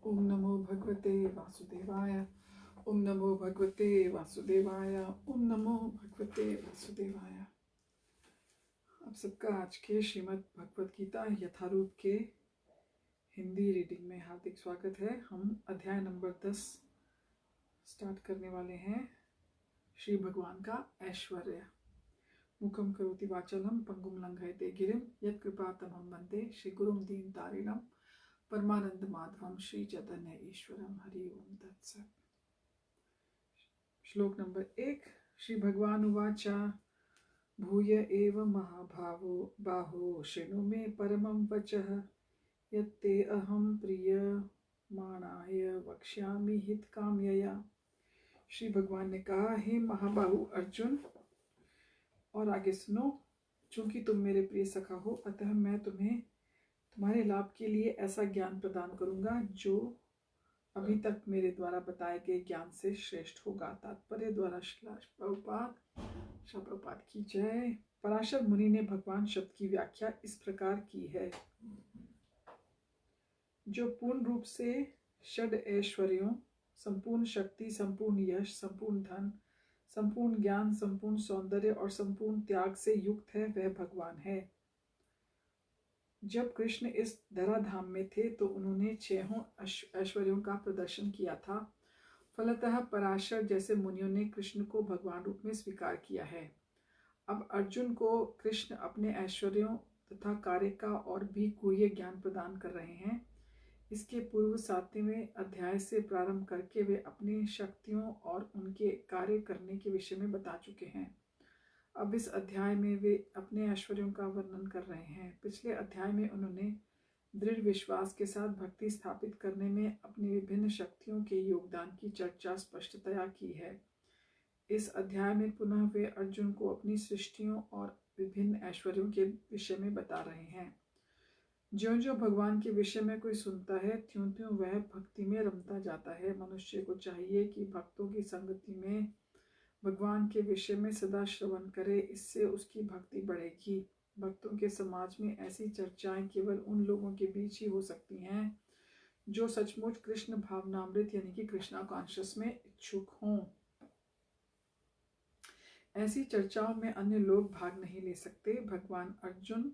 ओम नमो भगवते वासुदेवाय। ओम नमो भगवते वासुदेवाय। ओम नमो भगवते वासुदेवाय। आप सबका आज के श्रीमद् भगवत गीता यथारूप के हिंदी रीडिंग में हार्दिक स्वागत है। हम अध्याय नंबर 10 स्टार्ट करने वाले हैं। श्री भगवान का ऐश्वर्य। मुखम करोति वाचालम पंगुम लंघयते गिरिम यत्कृपातमहं वन्दे श्री गुरुं दीनतारिणं परमानंद माधवम श्री चैतन्य ईश्वरम। हरि ओम तत्सत्। श्लोक नंबर 1। श्री भगवान उवाच भूय एव महाभावो बाहो शृणु मे परमं वचः यत्ते अहं प्रीयमाणाय वक्ष्यामि हितकाम्यया। श्री भगवान ने कहा, हे महाबाहु अर्जुन, और आगे सुनो, चूंकि तुम मेरे प्रिय सखा हो, अतः मैं तुम्हें तुम्हारे लाभ के लिए ऐसा ज्ञान प्रदान करूंगा जो अभी तक मेरे द्वारा बताए गए ज्ञान से श्रेष्ठ होगा। तात्पर्य द्वारा प्रभुपाद की जय। पराशर मुनि ने भगवान शब्द की व्याख्या इस प्रकार की है, जो पूर्ण रूप से षड ऐश्वर्यों, संपूर्ण शक्ति, संपूर्ण यश, संपूर्ण धन, संपूर्ण ज्ञान, संपूर्ण सौंदर्य और संपूर्ण त्याग से युक्त है, वह भगवान है। जब कृष्ण इस धराधाम में थे तो उन्होंने 6 ऐश्वर्यों का प्रदर्शन किया था। फलतः पराशर जैसे मुनियों ने कृष्ण को भगवान रूप में स्वीकार किया है। अब अर्जुन को कृष्ण अपने ऐश्वर्यों तथा कार्य का और भी गुह्य ज्ञान प्रदान कर रहे हैं। इसके पूर्व 7वें अध्याय से प्रारंभ करके वे अपनी शक्तियों और उनके कार्य करने के विषय में बता चुके हैं। अब इस अध्याय में वे अपने ऐश्वर्यों का वर्णन कर रहे हैं। पिछले अध्याय में उन्होंने दृढ़ विश्वास के साथ भक्ति स्थापित करने में अपनी विभिन्न शक्तियों के योगदान की चर्चा स्पष्टतया की है। इस अध्याय में पुनः वे अर्जुन को अपनी सृष्टियों और विभिन्न ऐश्वर्यों के विषय में बता रहे हैं। ज्यों ज्यों भगवान के विषय में कोई सुनता है, त्यों त्यों वह भक्ति में रमता जाता है। मनुष्य को चाहिए कि भक्तों की संगति में भगवान के विषय में सदा श्रवण करे, इससे उसकी भक्ति बढ़ेगी। भक्तों के समाज में ऐसी चर्चाएं केवल उन लोगों के बीच ही हो सकती हैं जो सचमुच कृष्ण भावनामृत यानी कि कृष्णा कॉन्शियस में इच्छुक हों। ऐसी चर्चाओं में अन्य लोग भाग नहीं ले सकते। भगवान अर्जुन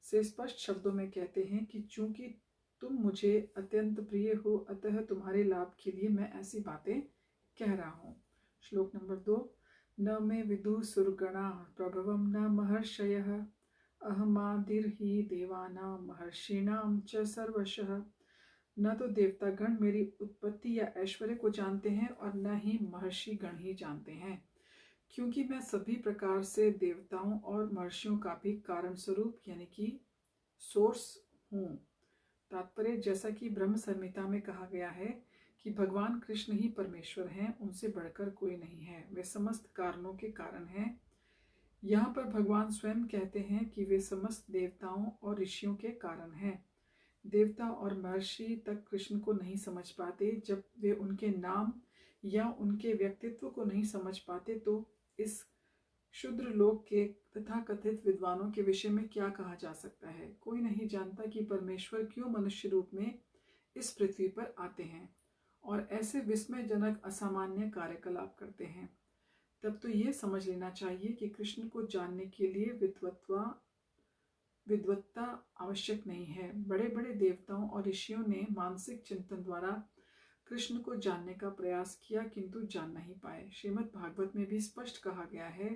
से स्पष्ट शब्दों में कहते हैं कि चूंकि तुम मुझे अत्यंत प्रिय हो, अतः तुम्हारे लाभ के लिए मैं ऐसी बातें कह रहा हूँ। श्लोक नंबर 2। न मे विदु सुरगणा प्रभवं न महर्षयः अहमादिर्हि देवानां महर्षीणां च सर्वशः। न तो देवतागण मेरी उत्पत्ति या ऐश्वर्य को जानते हैं और न ही महर्षि गण ही जानते हैं, क्योंकि मैं सभी प्रकार से देवताओं और महर्षियों का भी कारण स्वरूप यानी कि सोर्स हूँ। तात्पर्य, जैसा कि ब्रह्म संहिता में कहा गया है कि भगवान कृष्ण ही परमेश्वर हैं, उनसे बढ़कर कोई नहीं है, वे समस्त कारणों के कारण हैं। यहाँ पर भगवान स्वयं कहते हैं कि वे समस्त देवताओं और ऋषियों के कारण हैं। देवता और महर्षि तक कृष्ण को नहीं समझ पाते। जब वे उनके नाम या उनके व्यक्तित्व को नहीं समझ पाते तो इस शूद्र लोक के तथा कथित विद्वानों के विषय में क्या कहा जा सकता है। कोई नहीं जानता कि परमेश्वर क्यों मनुष्य रूप में इस पृथ्वी पर आते हैं और ऐसे विस्मयजनक असामान्य कार्यकलाप करते हैं। तब तो ये समझ लेना चाहिए कि कृष्ण को जानने के लिए विद्वत्ता आवश्यक नहीं है। बड़े बड़े देवताओं और ऋषियों ने मानसिक चिंतन द्वारा कृष्ण को जानने का प्रयास किया, किंतु जान नहीं पाए। श्रीमद् भागवत में भी स्पष्ट कहा गया है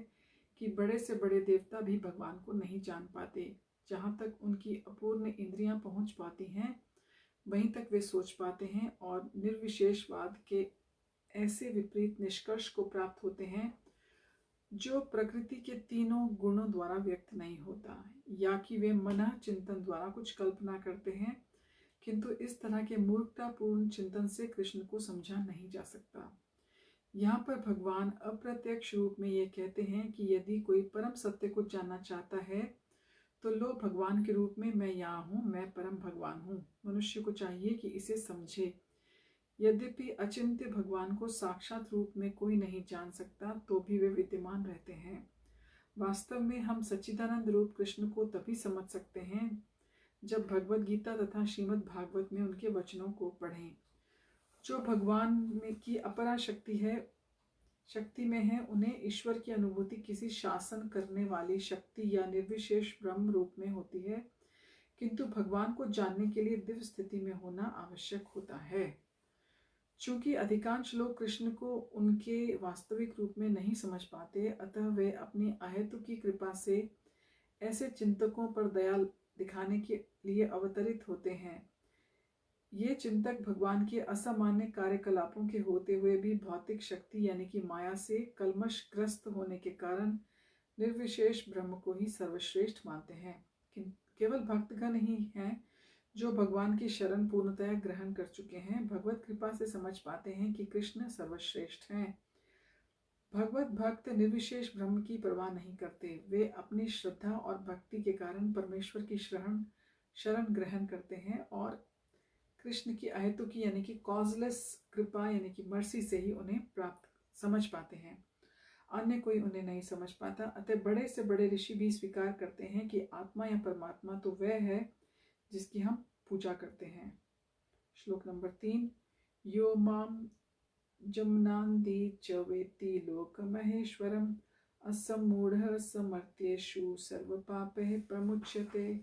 कि बड़े से बड़े देवता भी भगवान को नहीं जान पाते। जहाँ तक उनकी अपूर्ण इंद्रियां पहुँच पाती हैं, वहीं तक वे सोच पाते हैं और निर्विशेषवाद के ऐसे विपरीत निष्कर्ष को प्राप्त होते हैं जो प्रकृति के तीनों गुणों द्वारा व्यक्त नहीं होता, या कि वे मन चिंतन द्वारा कुछ कल्पना करते हैं, किंतु इस तरह के मूर्खतापूर्ण चिंतन से कृष्ण को समझा नहीं जा सकता। यहाँ पर भगवान अप्रत्यक्ष रूप में ये कहते हैं कि यदि कोई परम सत्य को जानना चाहता है तो लो भगवान के रूप में मैं यहाँ हूँ, मैं परम भगवान हूँ। मनुष्य को चाहिए कि इसे समझे। यद्यपि अचिंत्य भगवान को साक्षात रूप में कोई नहीं जान सकता, तो भी वे विद्यमान रहते हैं। वास्तव में हम सच्चिदानंद रूप कृष्ण को तभी समझ सकते हैं जब भगवद गीता तथा श्रीमद् भागवत में उनके वचनों को पढ़ें। जो भगवान में की अपरा शक्ति में है, उन्हें ईश्वर की अनुभूति किसी शासन करने वाली शक्ति या निर्विशेष ब्रह्म रूप में होती है, किंतु भगवान को जानने के लिए दिव्य स्थिति में होना आवश्यक होता है। चूंकि अधिकांश लोग कृष्ण को उनके वास्तविक रूप में नहीं समझ पाते, अतः वे अपनी अहेतुकी कृपा से ऐसे चिंतकों पर दया दिखाने के लिए अवतरित होते हैं। ये चिंतक भगवान के असामान्य कार्यकलापों के होते हुए भी भौतिक शक्ति यानी कि माया से कलमशग्रस्त होने के कारण निर्विशेष ब्रह्म को ही सर्वश्रेष्ठ मानते हैं। केवल भक्तगण ही हैं जो भगवान की शरण पूर्णतया ग्रहण कर चुके हैं, भगवत कृपा से समझ पाते हैं कि कृष्ण सर्वश्रेष्ठ हैं। भगवत भक्त निर्विशेष ब्रह्म की परवाह नहीं करते, वे अपनी श्रद्धा और भक्ति के कारण परमेश्वर की शरण ग्रहण करते हैं और कृष्ण की अहेतुकी यानी कि कॉजलेस कृपा यानी कि मर्सी से ही उन्हें प्राप्त समझ पाते हैं। अन्य कोई उन्हें नहीं समझ पाता। अतः बड़े से बड़े ऋषि भी स्वीकार करते हैं कि आत्मा या परमात्मा तो वह है जिसकी हम पूजा करते हैं। श्लोक नंबर 3। यो माम जमनांदी च वेत्ति लोक महेश्वरम असमूढ़ समर्थ्येषु सर्व पापैः प्रमुच्यते।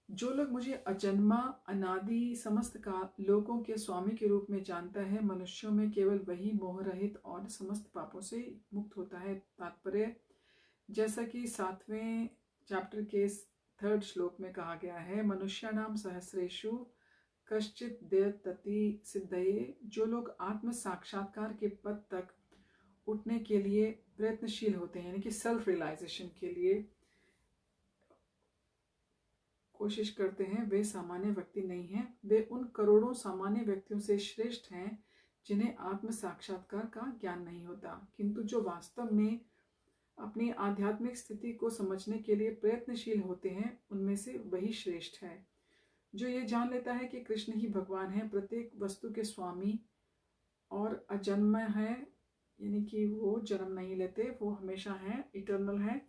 जो लोग मुझे अजन्मा अनादि समस्त लोकों के स्वामी के रूप में जानता है, मनुष्यों में केवल वही मोह रहित और समस्त पापों से मुक्त होता है। तात्पर्य, जैसा कि 7वें चैप्टर के 3rd श्लोक में कहा गया है, मनुष्याणाम सहस्रेषु कश्चित् द्यतति सिद्धये। जो लोग आत्म साक्षात्कार के पद तक उठने के लिए प्रयत्नशील होते हैं, यानी कि सेल्फ रियलाइजेशन के लिए कोशिश करते हैं, वे सामान्य व्यक्ति नहीं हैं। वे उन करोड़ों सामान्य व्यक्तियों से श्रेष्ठ हैं जिन्हें आत्म साक्षात्कार का ज्ञान नहीं होता, किंतु जो वास्तव में अपनी आध्यात्मिक स्थिति को समझने के लिए प्रयत्नशील होते हैं, उनमें से वही श्रेष्ठ है। जो ये जान लेता है कि कृष्ण ही भगवान है, प्रत्येक वस्तु के स्वामी और अजन्म है, यानी कि वो जन्म नहीं लेते, वो हमेशा हैं, इटर्नल है,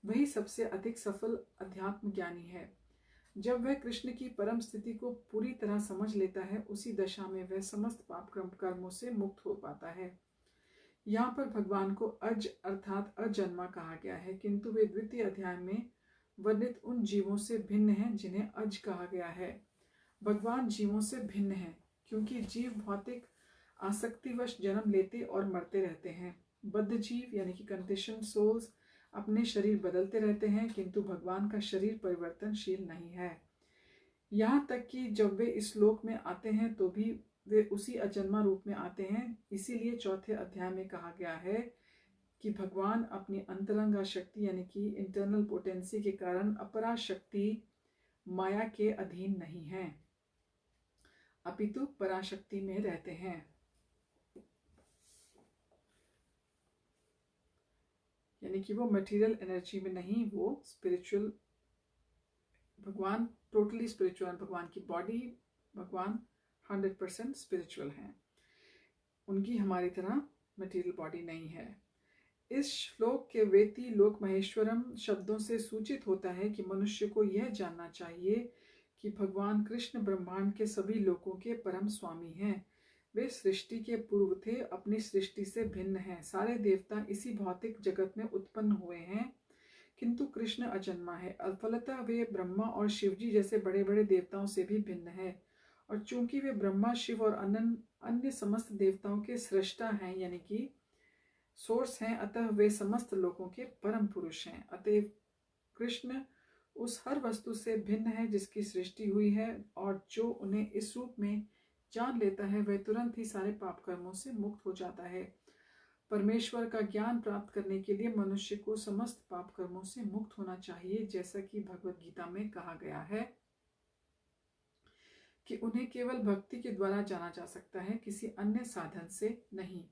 वही सबसे अधिक सफल अध्यात्म ज्ञानी है। जब वह कृष्ण की परम स्थिति को पूरी तरह समझ लेता है, उसी दशा में वह समस्त पाप कर्मों से मुक्त हो पाता है। यहाँ पर भगवान को अज अर्थात अजन्मा कहा गया है, किंतु वे द्वितीय अध्याय में वर्णित उन जीवों से भिन्न हैं जिन्हें अज कहा गया है। भगवान जीवों से भिन्न हैं क्योंकि जीव भौतिक आसक्तिवश जन्म लेते और मरते रहते हैं। बद्ध जीव यानी कि कंडीशन सोल्स अपने शरीर बदलते रहते हैं, किंतु भगवान का शरीर परिवर्तनशील नहीं है। यहाँ तक कि जब वे इस लोक में आते हैं तो भी वे उसी अजन्मा रूप में आते हैं। इसीलिए 4थे अध्याय में कहा गया है कि भगवान अपनी अंतरंगा शक्ति यानी कि इंटरनल पोटेंसी के कारण अपरा शक्ति माया के अधीन नहीं है, अपितु पराशक्ति में रहते हैं। यानी कि वो मटेरियल एनर्जी में नहीं, वो स्पिरिचुअल, भगवान टोटली स्पिरिचुअल, भगवान की बॉडी, भगवान 100% स्पिरिचुअल हैं, उनकी हमारी तरह मटेरियल बॉडी नहीं है। इस श्लोक के वेति लोक महेश्वरम शब्दों से सूचित होता है कि मनुष्य को यह जानना चाहिए कि भगवान कृष्ण ब्रह्मांड के सभी लोकों के परम स्वामी हैं। वे सृष्टि के पूर्व थे, अपनी सृष्टि से भिन्न हैं। सारे देवता इसी भौतिक जगत में उत्पन्न हुए हैं, किंतु कृष्ण अजन्मा है। फलतः वे ब्रह्मा और शिवजी जैसे बड़े बड़े देवताओं से भी भिन्न है, और चूंकि वे ब्रह्मा, शिव और अन्य समस्त देवताओं के सृष्टा हैं यानी कि सोर्स हैं, अतः वे समस्त लोगों के परम पुरुष हैं। अतएव कृष्ण उस हर वस्तु से भिन्न है जिसकी सृष्टि हुई है, और जो उन्हें इस रूप में जान लेता है वह तुरंत ही सारे पाप कर्मों से मुक्त हो जाता है। परमेश्वर का ज्ञान प्राप्त करने के लिए मनुष्य को समस्त पाप कर्मों से मुक्त होना चाहिए, जैसा कि भगवत गीता में कहा गया है कि उन्हें केवल भक्ति के द्वारा जाना जा सकता है, किसी अन्य साधन से नहीं।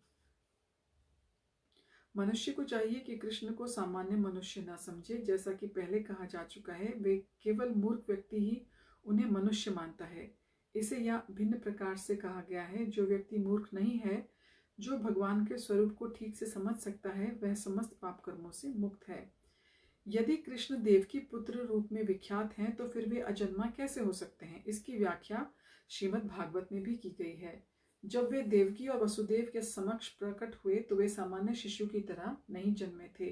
मनुष्य को चाहिए कि कृष्ण को सामान्य मनुष्य न समझे, जैसा कि पहले कहा जा चुका है। वे केवल मूर्ख व्यक्ति ही उन्हें मनुष्य मानता है। इसे या भिन्न प्रकार से कहा गया है, जो व्यक्ति मूर्ख नहीं है, जो भगवान के स्वरूप को ठीक से समझ सकता है, वह समस्त पाप कर्मों से मुक्त है। यदि कृष्ण देव की पुत्र रूप में विख्यात हैं, तो फिर वे अजन्मा कैसे हो सकते हैं? इसकी व्याख्या श्रीमद् भागवत में भी की गई है। जब वे देवकी और वसुदेव के समक्ष प्रकट हुए तो वे सामान्य शिशु की तरह नहीं जन्मे थे।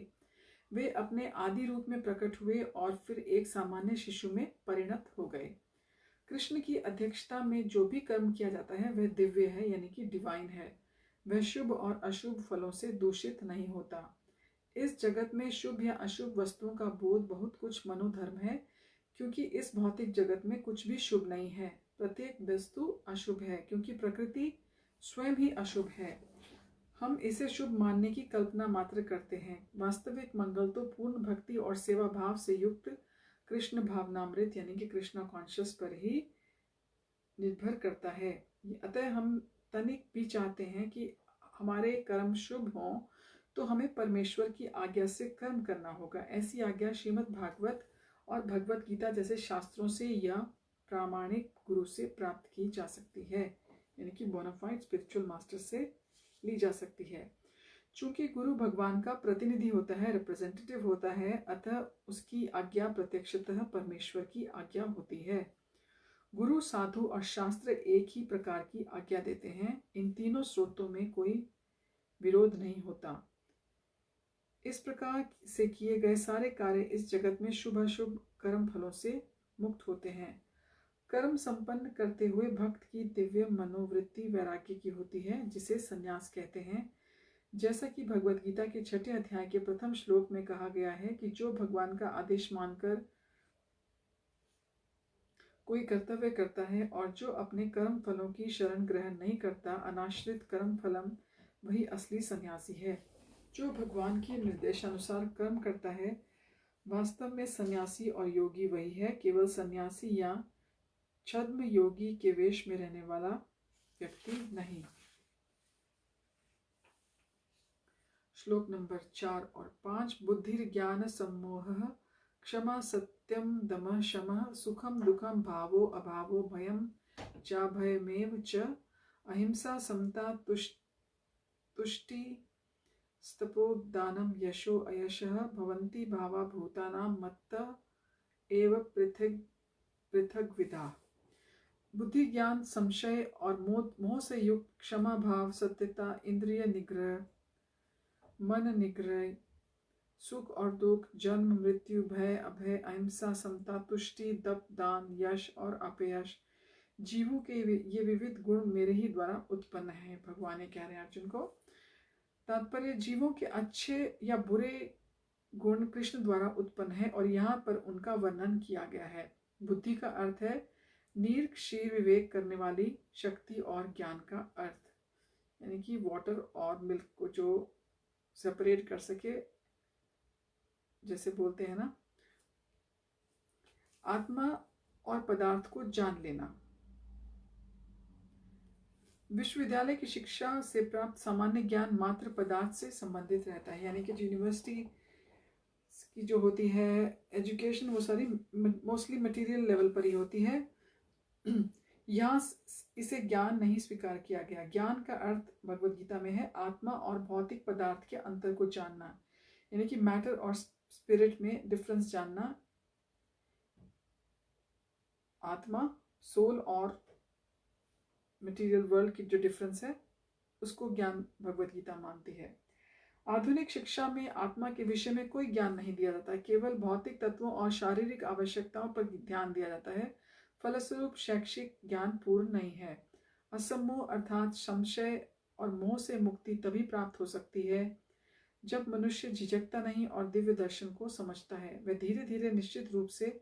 वे अपने आदि रूप में प्रकट हुए और फिर एक सामान्य शिशु में परिणत हो गए। कृष्ण की अध्यक्षता में जो भी कर्म किया जाता है वह दिव्य है, यानी कि डिवाइन है। वह शुभ और अशुभ फलों से दूषित नहीं होता। इस जगत में शुभ या अशुभ वस्तुओं का बोध बहुत कुछ मनोधर्म है, क्योंकि इस भौतिक जगत में कुछ भी शुभ नहीं है। प्रत्येक वस्तु अशुभ है, क्योंकि प्रकृति स्वयं ही अशुभ है। हम इसे शुभ मानने की कल्पना मात्र करते हैं। वास्तविक मंगल तो पूर्ण भक्ति और सेवा भाव से युक्त कृष्ण भावनामृत यानी कि कृष्णा कॉन्शियस पर ही निर्भर करता है। अतः हम तनिक भी चाहते हैं कि हमारे कर्म शुभ हों तो हमें परमेश्वर की आज्ञा से कर्म करना होगा। ऐसी आज्ञा श्रीमद् भागवत और भगवत गीता जैसे शास्त्रों से या प्रामाणिक गुरु से प्राप्त की जा सकती है, यानी कि बोनाफाइड स्पिरिचुअल मास्टर से ली जा सकती है। चूंकि गुरु भगवान का प्रतिनिधि होता है, रिप्रेजेंटेटिव होता है, अतः उसकी आज्ञा प्रत्यक्षतः परमेश्वर की आज्ञा होती है। गुरु, साधु और शास्त्र एक ही प्रकार की आज्ञा देते हैं। इन तीनों स्रोतों में कोई विरोध नहीं होता। इस प्रकार से किए गए सारे कार्य इस जगत में शुभ अशुभ कर्म फलों से मुक्त होते हैं। कर्म संपन्न करते हुए भक्त की दिव्य मनोवृत्ति वैराग्य की होती है, जिसे संन्यास कहते हैं। जैसा कि भगवत गीता के 6 अध्याय के प्रथम श्लोक में कहा गया है कि जो भगवान का आदेश मानकर कोई कर्तव्य करता है और जो अपने कर्म फलों की शरण ग्रहण नहीं करता, अनाश्रित कर्म फलम, वही असली सन्यासी है। जो भगवान के निर्देशानुसार कर्म करता है, वास्तव में सन्यासी और योगी वही है। केवल सन्यासी या छद्म योगी के वेश में रहने वाला व्यक्ति नहीं। श्लोक नंबर 4 और 5। बुद्धिर्ज्ञान सम्मोहः क्षमा सत्यम दमः शमः सुखम दुखम भावो अभावो भयम चाभयमेव च अहिंसा समता तुष्टि स्तपोदानम यशो अयशः भवन्ति भावा भूतानां मत्तः एव पृथग विधा। बुद्धि, ज्ञान, संशय और मोह से युक्त, क्षमा भाव, सत्यता, इंद्रिय निग्रह, मन निग्रह, सुख और दुख, जन्म मृत्यु, भय अभय, अहिंसा, समता, तुष्टि, दप, दान, यश और अपयश, जीवों के ये विविध गुण मेरे ही द्वारा उत्पन्न हैं। भगवान ने कह रहे हैं अर्जुन को। तात्पर्य, जीवों के अच्छे या बुरे गुण कृष्ण द्वारा उत्पन्न है और यहाँ पर उनका वर्णन किया गया है। बुद्धि का अर्थ है नीर क्षीर विवेक करने वाली शक्ति, और ज्ञान का अर्थ यानी कि वाटर और मिल्क को जो सेपरेट कर सके, जैसे बोलते हैं ना, आत्मा और पदार्थ को जान लेना। विश्वविद्यालय की शिक्षा से प्राप्त सामान्य ज्ञान मात्र पदार्थ से संबंधित रहता है, यानी कि यूनिवर्सिटी की जो होती है एजुकेशन, वो सारी मोस्टली मटेरियल लेवल पर ही होती है। यहाँ इसे ज्ञान नहीं स्वीकार किया गया। ज्ञान का अर्थ भगवद गीता में है आत्मा और भौतिक पदार्थ के अंतर को जानना, यानी कि मैटर और स्पिरिट में डिफरेंस जानना। आत्मा, सोल और मटेरियल वर्ल्ड की जो डिफरेंस है, उसको ज्ञान भगवद गीता मानती है। आधुनिक शिक्षा में आत्मा के विषय में कोई ज्ञान नहीं दिया जाता, केवल भौतिक तत्वों और शारीरिक आवश्यकताओं पर ध्यान दिया जाता है। फलस्वरूप शैक्षिक ज्ञान पूर्ण नहीं है। असम्मोह अर्थात संशय और मोह से मुक्ति तभी प्राप्त हो सकती है जब मनुष्य झिझकता नहीं और दिव्य दर्शन को समझता है। वह धीरे धीरे निश्चित रूप से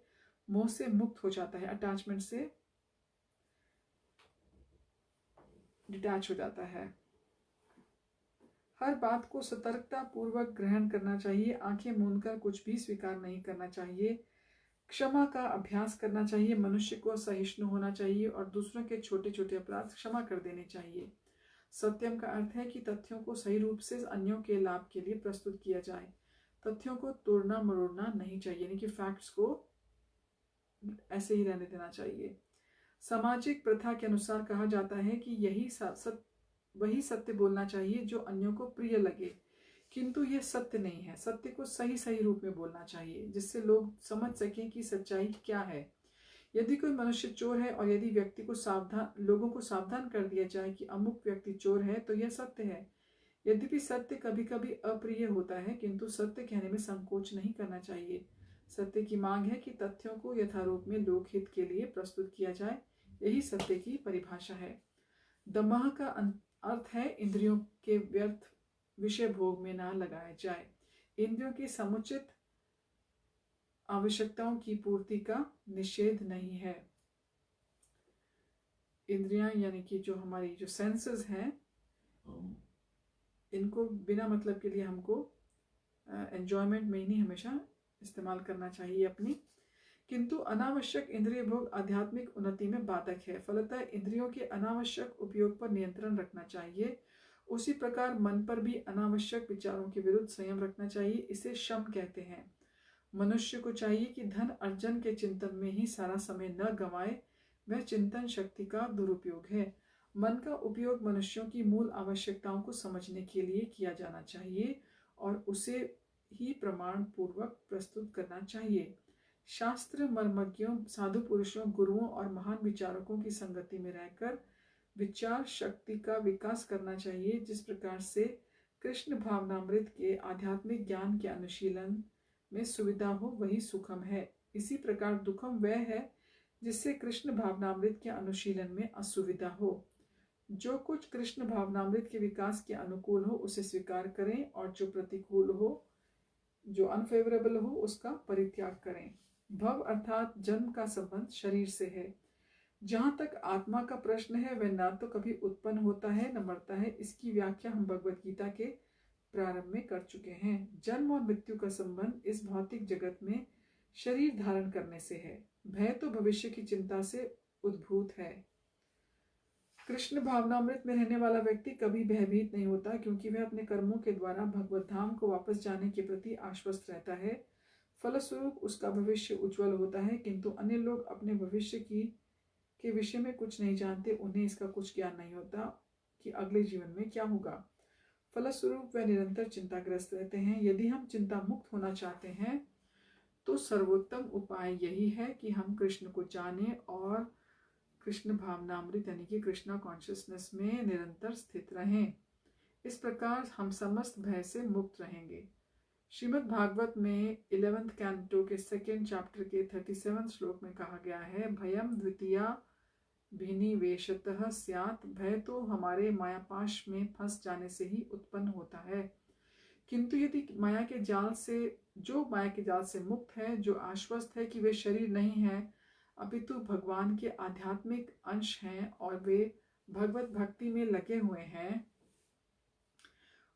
मोह से मुक्त हो जाता है, अटैचमेंट से डिटैच हो जाता है। हर बात को सतर्कता पूर्वक ग्रहण करना चाहिए। आंखें मूंदकर कुछ भी स्वीकार नहीं करना चाहिए। क्षमा का अभ्यास करना चाहिए। मनुष्य को सहिष्णु होना चाहिए और दूसरों के छोटे छोटे अपराध क्षमा कर देने चाहिए। सत्यम का अर्थ है कि तथ्यों को सही रूप से अन्यों के लाभ के लिए प्रस्तुत किया जाए। तथ्यों को तोड़ना मरोड़ना नहीं चाहिए, यानी कि फैक्ट्स को ऐसे ही रहने देना चाहिए। सामाजिक प्रथा के अनुसार कहा जाता है कि वही सत्य बोलना चाहिए जो अन्यों को प्रिय लगे, किंतु यह सत्य नहीं है। सत्य को सही सही रूप में बोलना चाहिए, जिससे लोग समझ सकें कि सच्चाई क्या है। यदि कोई मनुष्य चोर है और यदि लोगों को सावधान कर दिया जाए कि अमुक व्यक्ति चोर है, तो यह सत्य है। यद्यपि सत्य कभी कभी अप्रिय होता है, किंतु सत्य कहने में संकोच नहीं करना चाहिए। सत्य की मांग है कि तथ्यों को यथारूप में लोकहित के लिए प्रस्तुत किया जाए। यही सत्य की परिभाषा है। दमह का अर्थ है इंद्रियों के व्यर्थ विषय भोग में ना लगाया जाए। इंद्रियों की समुचित आवश्यकताओं की पूर्ति का निषेध नहीं है। इंद्रियां यानी कि जो हमारी जो सेंसेस हैं, इनको बिना मतलब के लिए हमको एंजॉयमेंट में ही नहीं हमेशा इस्तेमाल करना चाहिए अपनी। किंतु अनावश्यक इंद्रिय भोग आध्यात्मिक उन्नति में बाधक है। फलतः इंद्रियों के अनावश्यक उपयोग पर नियंत्रण रखना चाहिए। उसी प्रकार मन पर भी अनावश्यक विचारों के विरुद्ध संयम रखना चाहिए। इसे शम कहते हैं। मनुष्य को चाहिए कि धन अर्जन के चिंतन में ही सारा समय न गंवाए। वह चिंतन शक्ति का दुरुपयोग है। मन का उपयोग मनुष्यों की मूल आवश्यकताओं को समझने के लिए किया जाना चाहिए और उसे ही प्रमाण पूर्वक प्रस्तुत करना चाहिए। शास्त्र मर्मज्ञों, साधु पुरुषों, गुरुओं और महान विचारकों की संगति में रहकर विचार शक्ति का विकास करना चाहिए। जिस प्रकार से कृष्ण भावनामृत के आध्यात्मिक ज्ञान के अनुशीलन में सुविधा हो, वही सुखम है। इसी प्रकार दुखम वह है जिससे कृष्ण भावनामृत के अनुशीलन में असुविधा हो। जो कुछ कृष्ण भावनामृत के विकास के अनुकूल हो उसे स्वीकार करें और जो प्रतिकूल हो, जो अनफेवरेबल हो, उसका परित्याग करें। भव अर्थात जन्म का संबंध शरीर से है। जहाँ तक आत्मा का प्रश्न है, वह न तो कभी उत्पन्न होता है न मरता है। इसकी व्याख्या हम भगवत गीता के प्रारंभ में कर चुके हैं। जन्म और मृत्यु का संबंध इस भौतिक जगत में शरीर धारण करने से है। भय तो भविष्य की चिंता से उद्भूत है। कृष्ण भावनामृत में रहने वाला व्यक्ति कभी भयभीत नहीं होता, क्योंकि वह अपने कर्मों के द्वारा भगवत धाम को वापस जाने के प्रति आश्वस्त रहता है। फलस्वरूप उसका भविष्य उज्जवल होता है। किंतु अन्य लोग अपने भविष्य के विषय में कुछ नहीं जानते। उन्हें इसका कुछ ज्ञान नहीं होता कि अगले जीवन में क्या होगा। फलस्वरूप वह निरंतर चिंताग्रस्त रहते हैं। यदि हम चिंता मुक्त होना चाहते हैं तो सर्वोत्तम उपाय यही है कि हम कृष्ण को जानें और कृष्ण भावनामृत यानी कि कृष्णा कॉन्शियसनेस में निरंतर स्थित रहें। इस प्रकार हम समस्त भय से मुक्त रहेंगे। श्रीमद् भागवत में 11th कैंटो के 2nd चैप्टर के 37 श्लोक में कहा गया है, भयम द्वितीया भिनिवेशतः स्यात्। भय तो हमारे मायापाश में फंस जाने से ही उत्पन्न होता है। किंतु यदि माया के जाल से मुक्त है, जो आश्वस्त है कि वे शरीर नहीं है अपितु भगवान के आध्यात्मिक अंश हैं और वे भगवत भक्ति में लगे हुए हैं,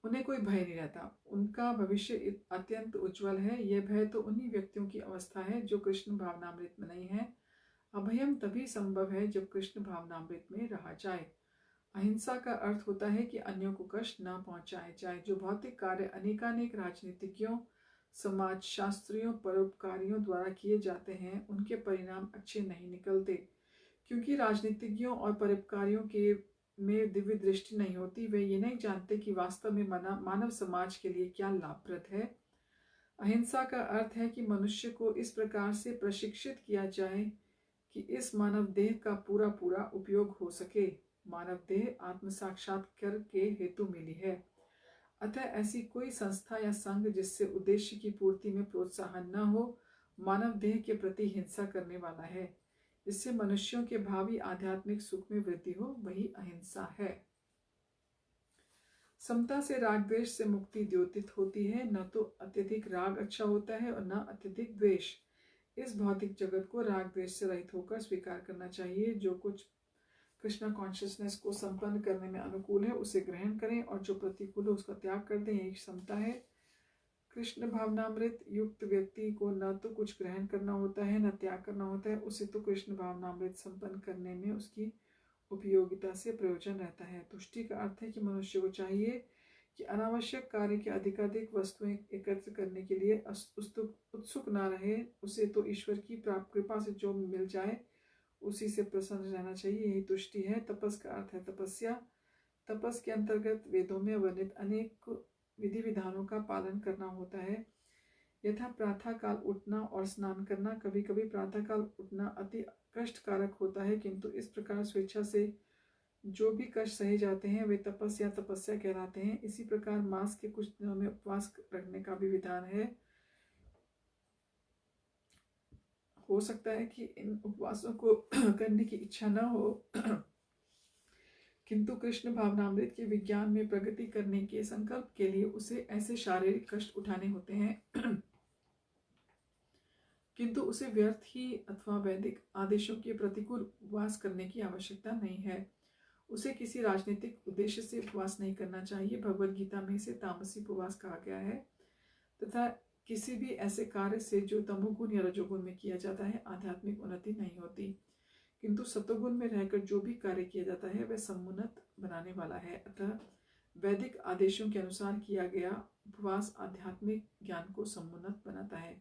उन्हें कोई भय नहीं रहता। उनका भविष्य अत्यंत उज्जवल है। यह भय तो उन्हीं व्यक्तियों की अवस्था है जो कृष्ण भावनामृत में नहीं है। अभयम तभी संभव है जब कृष्ण भावनामृत में रहा जाए। अहिंसा का अर्थ होता है कि अन्यों को कष्ट न पहुंचाए जाए। जो भौतिक कार्य अनेकानेक राजनीतिज्ञों, समाज शास्त्रियों, परोपकारियों द्वारा किए जाते हैं, उनके परिणाम अच्छे नहीं निकलते, क्योंकि राजनीतिज्ञों और परोपकारियों के में दिव्य दृष्टि नहीं होती। वे ये नहीं जानते कि वास्तव में मानव समाज के लिए क्या लाभप्रद है। अहिंसा का अर्थ है कि मनुष्य को इस प्रकार से प्रशिक्षित किया जाए कि इस मानव देह का पूरा पूरा उपयोग हो सके। मानव देह आत्म साक्षात्कार के हेतु मिली है। अतः ऐसी कोई संस्था या संघ जिससे उद्देश्य की पूर्ति में प्रोत्साहन न हो, मानव देह के प्रति हिंसा करने वाला है। जिससे मनुष्यों के भावी आध्यात्मिक सुख में वृद्धि हो, वही अहिंसा है। समता से राग द्वेष से मुक्ति द्योतित होती है। न तो अत्यधिक राग अच्छा होता है और न अत्यधिक द्वेष। इस भौतिक जगत को राग द्वेष से रहित होकर स्वीकार करना चाहिए। जो कुछ कृष्णा कॉन्शियसनेस को संपन्न करने में अनुकूल है उसे ग्रहण करें और जो प्रतिकूल है उसका त्याग कर दें। यही समता है। कृष्ण भावनामृत युक्त व्यक्ति को न तो कुछ ग्रहण करना होता है न त्याग करना होता है। उसे तो कृष्ण भावनामृत संपन्न करने में उसकी उपयोगिता से प्रयोजन रहता है। तुष्टि का अर्थ है कि मनुष्य को चाहिए कि अनावश्यक कार्य के अधिकाधिक वस्तुएं एकत्र करने के लिए उत्सुक न रहे। उसे तो ईश्वर की कृपा से जो मिल जाए उसी से प्रसन्न रहना चाहिए। यही तुष्टि है। तपस का अर्थ है तपस्या। तपस के अंतर्गत वेदों में वर्णित अनेक विधि विधानों का पालन करना होता है। यथा प्रातः काल उठना और स्नान करना। कभी कभी प्रातः काल उठना अति कष्ट कारक होता है, किंतु इस प्रकार स्वेच्छा से जो भी कष्ट सहे जाते हैं वे तपस्या कहलाते हैं। इसी प्रकार मास के कुछ दिनों में उपवास रखने का भी विधान है। हो सकता है कि इन उपवासों को करने की इच्छा न हो, किंतु कृष्ण भावनामृत के विज्ञान में प्रगति करने के संकल्प के लिए उसे ऐसे शारीरिक कष्ट उठाने होते हैं किंतु उसे व्यर्थ ही अथवा वैदिक आदेशों के प्रतिकूल उपवास करने की आवश्यकता नहीं है। उसे किसी राजनीतिक उद्देश्य से उपवास नहीं करना चाहिए। भगवद गीता में इसे तामसी उपवास कहा गया है तथा किसी भी ऐसे कार्य से जो तमोगुण या रजोगुण में किया जाता है आध्यात्मिक उन्नति नहीं होती, किंतु सतोगुण में रहकर जो भी कार्य किया जाता है वह समुन्नत बनाने वाला है। अतः वैदिक आदेशों के अनुसार किया गया उपवास आध्यात्मिक ज्ञान को समुन्नत बनाता है।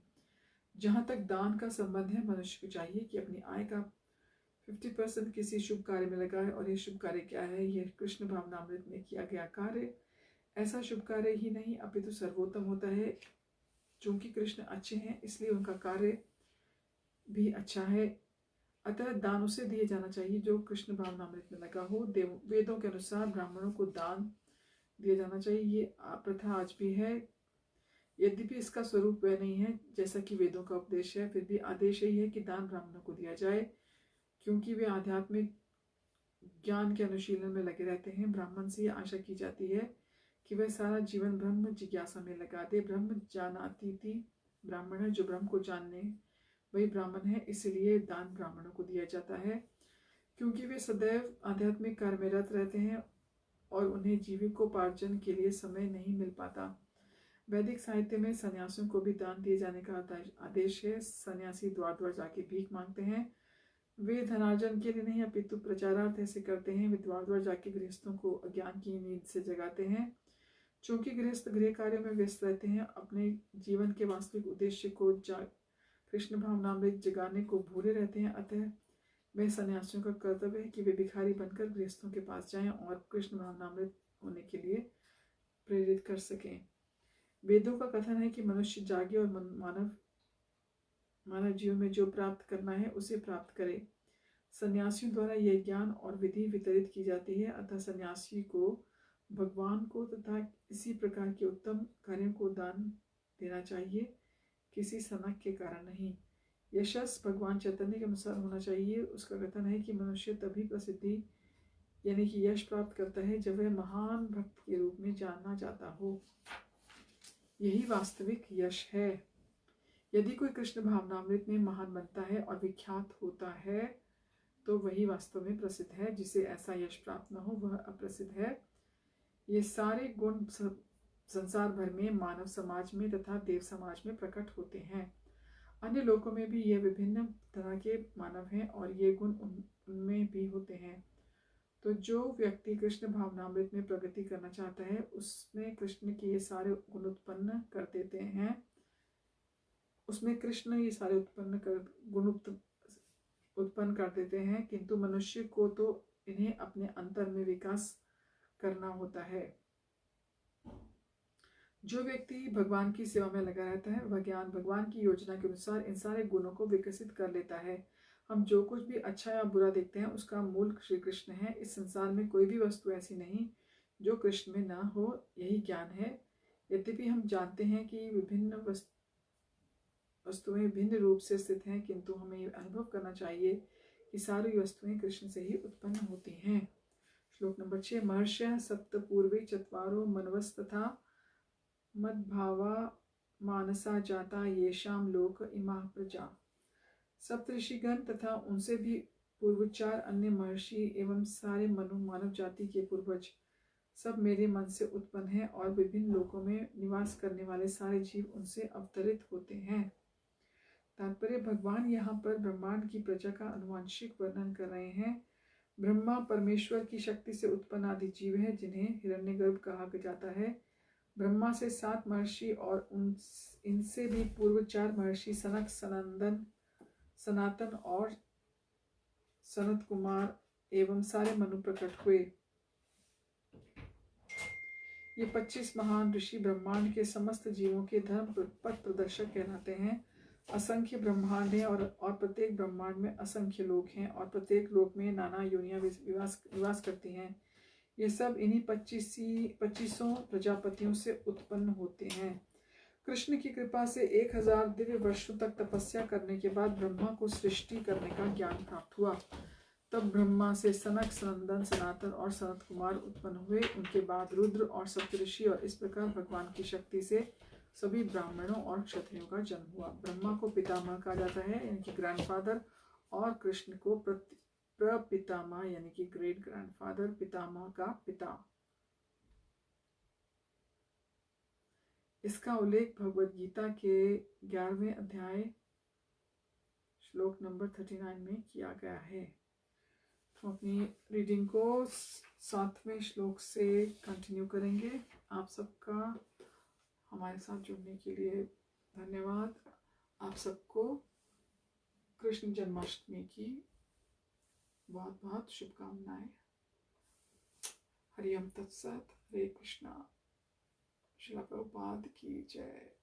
जहाँ तक दान का संबंध है, मनुष्य को चाहिए कि अपनी आय का 50% किसी शुभ कार्य में लगाए। और यह शुभ कार्य क्या है? यह कृष्ण भावनामृत में किया गया कार्य ऐसा शुभ कार्य ही नहीं अपितु सर्वोत्तम होता है। चूंकि कृष्ण अच्छे हैं इसलिए उनका कार्य भी अच्छा है। अतः दान उसे दिए जाना चाहिए जो कृष्ण भावनामृत में लगा हो। वेदों के अनुसार ब्राह्मणों को दान दिया जाना चाहिए। ये प्रथा आज भी है, यद्यपि इसका स्वरूप वह नहीं है जैसा कि वेदों का उपदेश है, फिर भी आदेश यही है कि दान ब्राह्मणों को दिया जाए, क्योंकि वे आध्यात्मिक ज्ञान के अनुशीलन में लगे रहते हैं। ब्राह्मण से यह आशा की जाती है कि वह सारा जीवन ब्रह्म जिज्ञासा में लगा दे। ब्रह्म जानातीति ब्राह्मण है, जो ब्रह्म को जानने वही ब्राह्मण है। इसलिए दान ब्राह्मणों को दिया जाता है, क्योंकि वे सदैव आध्यात्मिक कार्य में रत रहते हैं और उन्हें जीविकोपार्जन के लिए समय नहीं मिल पाता। वैदिक साहित्य में सन्यासियों को भी दान दिए जाने का आदेश है। सन्यासी द्वार द्वार जाके भीख मांगते हैं। वे धनार्जन के लिए नहीं अपितु प्रचारार्थ ऐसे करते हैं। वे द्वार द्वार जाके गृहस्थों को अज्ञान की नींद से जगाते हैं। चूंकि गृहस्थ गृह कार्यों में व्यस्त रहते हैं, अपने जीवन के वास्तविक उद्देश्य को कृष्ण भावनामृत जगाने को भूले रहते हैं। अतः वह सन्यासियों का कर्तव्य है कि वे भिखारी बनकर गृहस्थों के पास जाएं और कृष्ण भावनामृत होने के लिए प्रेरित कर सकें। वेदों का कथन है कि मनुष्य जागे और मानव जीवन में जो प्राप्त करना है उसे प्राप्त करे। सन्यासियों द्वारा यह ज्ञान और विधि वितरित की जाती है। अतः सन्यासी को भगवान को तथा इसी प्रकार के उत्तम कार्यों को दान देना चाहिए, किसी सनक के कारण नहीं। यशस भगवान चैतन्य के अनुसार होना चाहिए। उसका कथन है कि मनुष्य तभी प्रसिद्धि यानी कि यश प्राप्त करता है जब वह महान भक्त के रूप में जाना जाता हो। यही वास्तविक यश है। यदि कोई कृष्ण भावनामृत में महान बनता है और विख्यात होता है तो वही वास्तव में प्रसिद्ध है। जिसे ऐसा यश प्राप्त न हो वह अप्रसिद्ध है। ये सारे गुण संसार भर में मानव समाज में तथा देव समाज में प्रकट होते हैं। अन्य लोकों में भी ये विभिन्न तरह के मानव हैं और ये गुण उनमें भी होते हैं। तो जो व्यक्ति कृष्ण भावनामृत में प्रगति करना चाहता है उसमें कृष्ण के ये सारे गुण उत्पन्न कर देते हैं। उसमें कृष्ण ये सारे गुण उत्पन्न कर देते हैं, किंतु मनुष्य को तो इन्हें अपने अंतर में विकास करना होता है। जो व्यक्ति भगवान की सेवा में लगा रहता है वह ज्ञान भगवान की योजना के अनुसार इन सारे गुणों को विकसित कर लेता है। हम जो कुछ भी अच्छा या बुरा देखते हैं उसका मूल श्री कृष्ण है। इस संसार में कोई भी वस्तु ऐसी नहीं जो कृष्ण में ना हो, यही ज्ञान है। यद्यपि हम जानते हैं कि विभिन्न वस्तुएं भिन्न रूप से स्थित हैं, किंतु हमें अनुभव करना चाहिए कि सारी वस्तुएं कृष्ण से ही उत्पन्न होती हैं। श्लोक नंबर 6। महर्षयः सप्त पूर्वे चत्वारो मनवस्तथा मद्भावा मानसा जाता येषाम लोक इमाः प्रजा। सप्तऋषिगण तथा उनसे भी पूर्व 4 अन्य महर्षि एवं सारे मानव जाति के पूर्वज सब मेरे मन से उत्पन्न हैं और विभिन्न लोकों में निवास करने वाले सारे जीव उनसे अवतरित होते हैं। तात्पर्य, भगवान यहाँ पर ब्रह्मांड की प्रजा का आनुवांशिक वर्णन कर रहे हैं। ब्रह्मा परमेश्वर की शक्ति से उत्पन्न आदि जीव है जिन्हें हिरण्यगर्भ कहा जाता है। ब्रह्मा से 7 महर्षि और इनसे भी पूर्व 4 महर्षि सनक, सनातन और सनत कुमार एवं सारे मनु प्रकट हुए। ये 25 महान ऋषि ब्रह्मांड के समस्त जीवों के धर्म पथ प्रदर्शक कहलाते हैं। असंख्य ब्रह्मांड हैं और प्रत्येक ब्रह्मांड में असंख्य लोक हैं और प्रत्येक लोक में नाना योनियां विवास करती हैं। ये सब इन्हीं 25 प्रजापतियों से उत्पन्न होते हैं। कृष्ण की कृपा से 1000 दिव्य वर्षों तक तपस्या करने के बाद ब्रह्मा को सृष्टि करने का ज्ञान प्राप्त हुआ। तब ब्रह्मा से सनक, सनंदन, सनातन और सनत कुमार उत्पन्न हुए। उनके बाद रुद्र और सप्तऋषि, और इस प्रकार भगवान की शक्ति से सभी ब्राह्मणों और क्षत्रियों का जन्म हुआ। ब्रह्मा को पितामह कहा जाता है, यानी कि ग्रैंडफादर, और कृष्ण को प्रपितामह यानी कि ग्रेट ग्रैंडफादर, पितामह का पिता। इसका उल्लेख भगवद गीता के 11वें अध्याय श्लोक नंबर 39 में किया गया है। तो अपनी रीडिंग को 7वें श्लोक से कंटिन्यू करेंगे। आप सबका हमारे साथ जुड़ने के लिए धन्यवाद। आप सबको कृष्ण जन्माष्टमी की बहुत बहुत शुभकामनाएं। हरि ओम तत्सत। हरे कृष्णा। श्रील प्रभुपाद की जय।